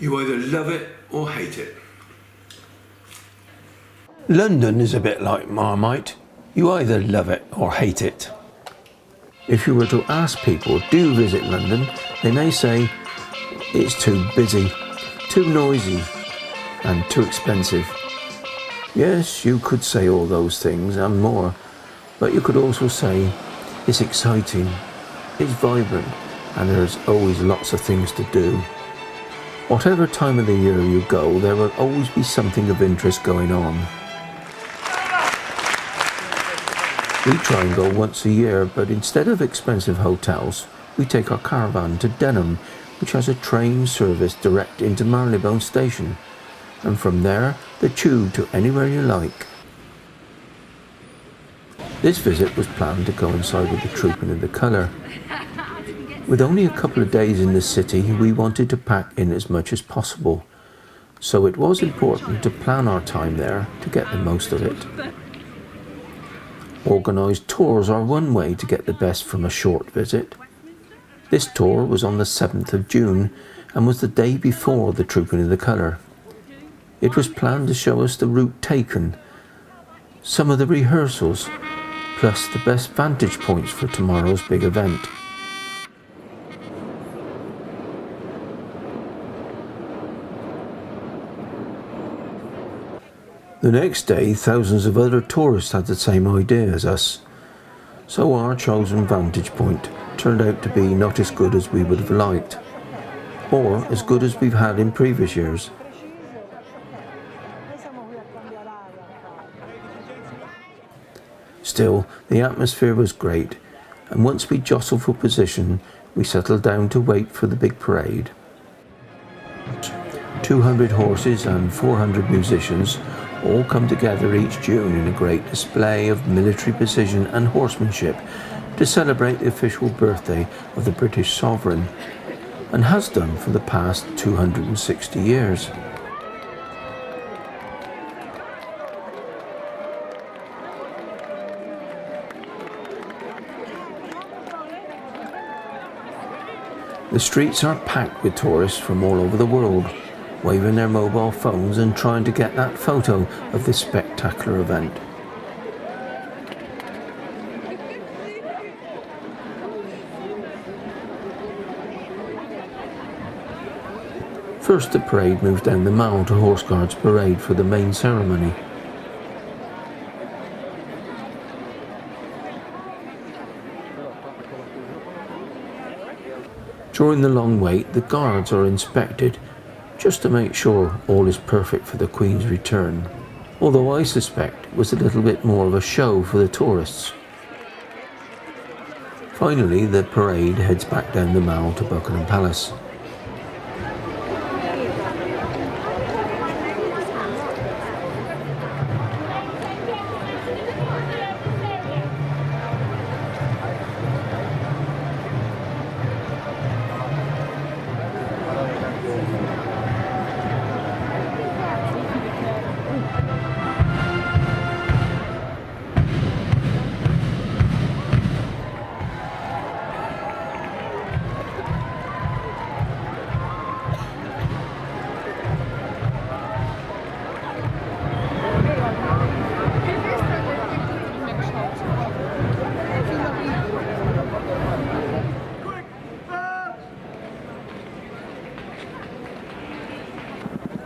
You either love it or hate it. London is a bit like Marmite. You either love it or hate it. If you were to ask people, do you visit London? They may say, it's too busy, too noisy, and too expensive. Yes, you could say all those things and more, but you could also say, it's exciting, it's vibrant, and there's always lots of things to do. Whatever time of the year you go, there will always be something of interest going on. We try and go once a year, but instead of expensive hotels, we take our caravan to Denham, which has a train service direct into Marylebone Station, and from there, the tube to anywhere you like. This visit was planned to coincide with the Trooping of the Colour. With only a couple of days in the city, we wanted to pack in as much as possible, so it was important to plan our time there to get the most of it. Organised tours are one way to get the best from a short visit. This tour was on the 7th of June and was the day before the Trooping of the Colour. It was planned to show us the route taken, some of the rehearsals, plus the best vantage points for tomorrow's big event. The next day, thousands of other tourists had the same idea as us, so our chosen vantage point turned out to be not as good as we would have liked, or as good as we've had in previous years. Still, the atmosphere was great, and once we jostled for position, we settled down to wait for the big parade. 200 horses and 400 musicians all come together each June in a great display of military precision and horsemanship to celebrate the official birthday of the British sovereign, and has done for the past 260 years. The streets are packed with tourists from all over the world, waving their mobile phones and trying to get that photo of this spectacular event. First, the parade moves down the Mall to Horse Guards Parade for the main ceremony. During the long wait, the guards are inspected just to make sure all is perfect for the Queen's return, although I suspect it was a little bit more of a show for the tourists. Finally, the parade heads back down the Mall to Buckingham Palace.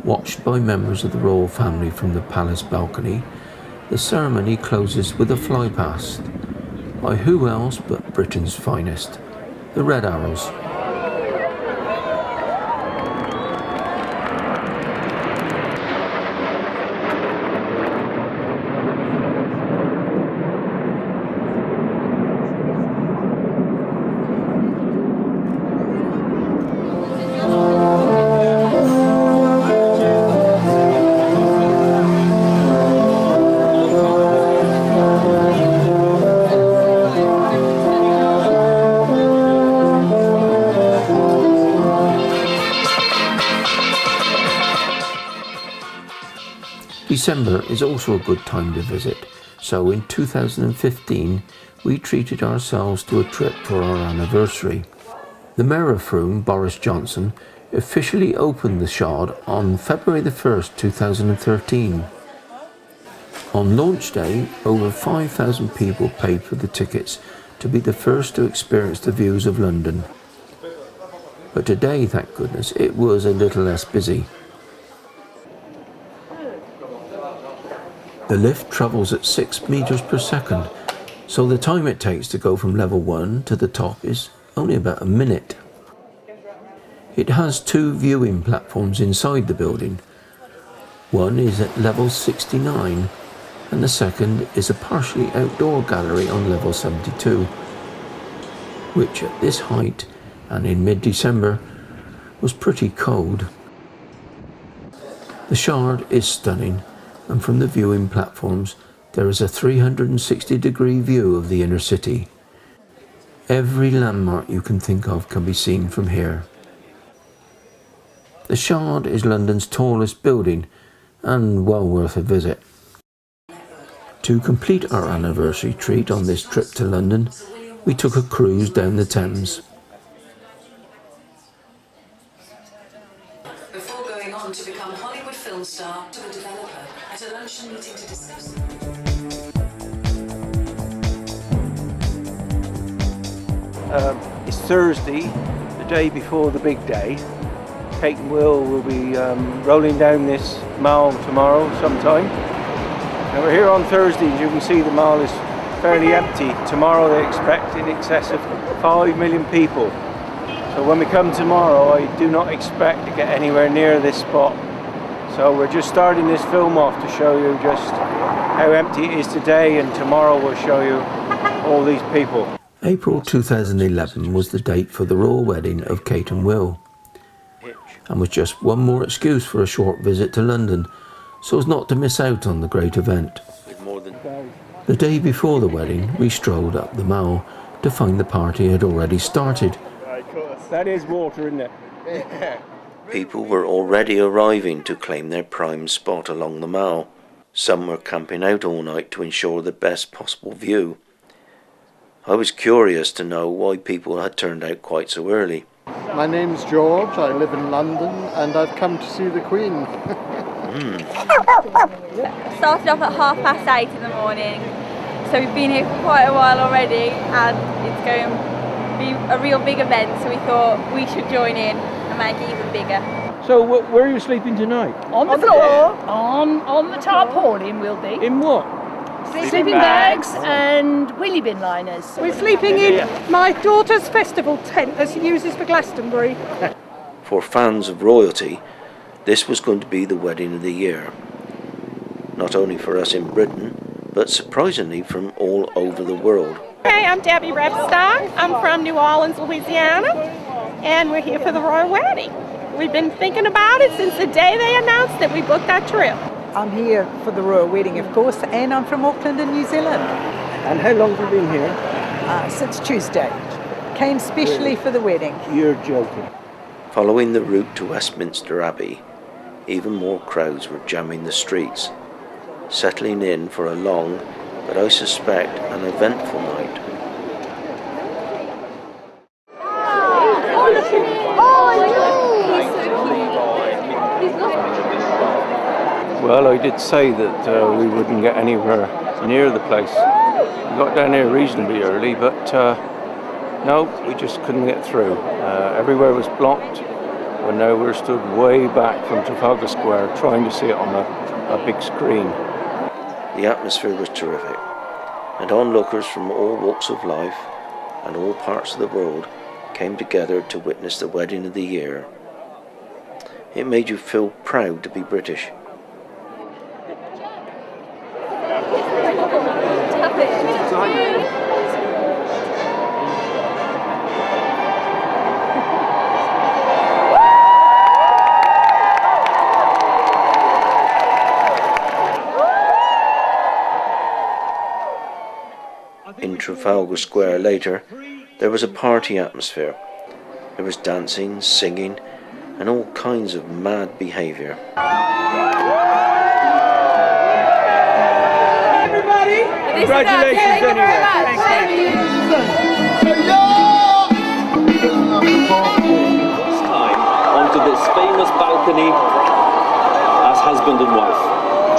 Watched by members of the royal family from the palace balcony, the ceremony closes with a flypast by who else but Britain's finest, the Red Arrows. December is also a good time to visit, so in 2015 we treated ourselves to a trip for our anniversary. The Mayor of Frome, Boris Johnson, officially opened the Shard on February the 1st, 2013. On launch day, over 5,000 people paid for the tickets to be the first to experience the views of London. But today, thank goodness, it was a little less busy. The lift travels at 6 meters per second, so the time it takes to go from level 1 to the top is only about a minute. It has 2 viewing platforms inside the building. One is at level 69, and the second is a partially outdoor gallery on level 72, which at this height and in mid-December was pretty cold. The Shard is stunning, and from the viewing platforms there is a 360-degree view of the inner city. Every landmark you can think of can be seen from here. The Shard is London's tallest building and well worth a visit. To complete our anniversary treat on this trip to London, we took a cruise down the Thames. Before going on to become Hollywood film star to a developer at a luncheon meeting to discuss. It's Thursday, the day before the big day. Kate and Will be rolling down this mall tomorrow sometime. And we're here on Thursday. As you can see, the mall is fairly empty. Tomorrow they expect in excess of 5 million people. So when we come tomorrow, I do not expect to get anywhere near this spot. So we're just starting this film off to show you just how empty it is today, and tomorrow we'll show you all these people. April 2011 was the date for the royal wedding of Kate and Will, and was just one more excuse for a short visit to London, so as not to miss out on the great event. The day before the wedding, we strolled up the Mall to find the party had already started. That is water, isn't it? People were already arriving to claim their prime spot along the Mall. Some were camping out all night to ensure the best possible view. I was curious to know why people had turned out quite so early. My name's George, I live in London, and I've come to see the Queen. Started off at 8:30 in the morning, so we've been here for quite a while already, and it's going to be a real big event, so we thought we should join in and make it even bigger. So where are you sleeping tonight? On the floor, on the tarpaulin we'll be. In what? Sleeping bags and wheelie bin liners. We're sleeping in my daughter's festival tent that she uses for Glastonbury. For fans of royalty, this was going to be the wedding of the year. Not only for us in Britain, but surprisingly from all over the world. Hey, I'm Debbie Repstock. I'm from New Orleans, Louisiana, and we're here for the royal wedding. We've been thinking about it since the day they announced that we booked that trip. I'm here for the royal wedding, of course, and I'm from Auckland in New Zealand. And how long have you been here? Since Tuesday. Came specially for the wedding. You're joking. Following the route to Westminster Abbey, even more crowds were jamming the streets, settling in for a long, but I suspect an eventful night. Well, I did say that we wouldn't get anywhere near the place. We got down here reasonably early, but no, we just couldn't get through. Everywhere was blocked, and now we're stood way back from Trafalgar Square trying to see it on a big screen. The atmosphere was terrific, and onlookers from all walks of life and all parts of the world came together to witness the wedding of the year. It made you feel proud to be British. In Trafalgar Square later, there was a party atmosphere. There was dancing, singing, and all kinds of mad behaviour. Everybody! Congratulations anyway. This time, onto the this famous balcony as husband and wife.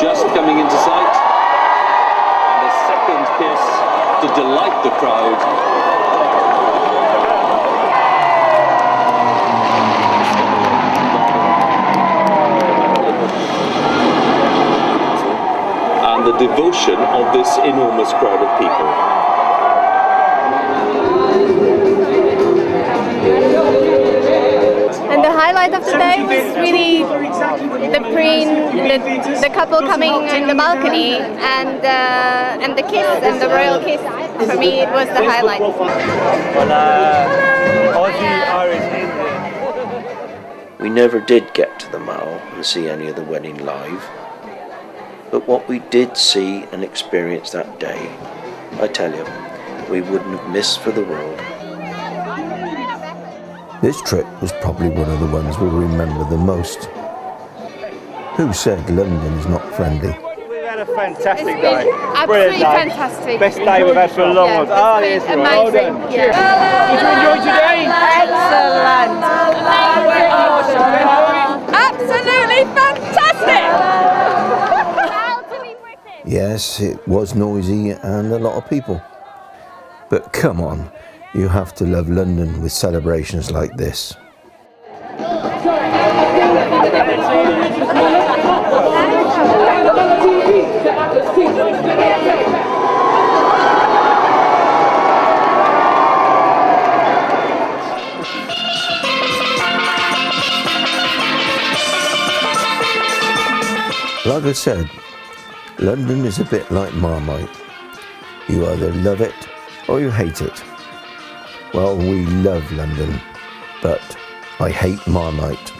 Just coming into sight, and a second kiss to delight the crowd. And the devotion of this enormous crowd of people. And the highlight of the day was really the couple coming in the balcony and the kiss and the royal kiss. For me, it was the highlight. We never did get to the Mall and see any of the wedding live, but what we did see and experience that day, I tell you, we wouldn't have missed for the world. This trip was probably one of the ones we'll remember the most. Who said London is not friendly? We've had a fantastic day. Absolutely fantastic. Best day we've had for a long time. Oh, yes, amazing. Well did you enjoy today? Excellent. Absolutely fantastic. Yes, it was noisy and a lot of people. But come on, you have to love London with celebrations like this. Like I said, London is a bit like Marmite. You either love it or you hate it. Well, we love London, but I hate Marmite.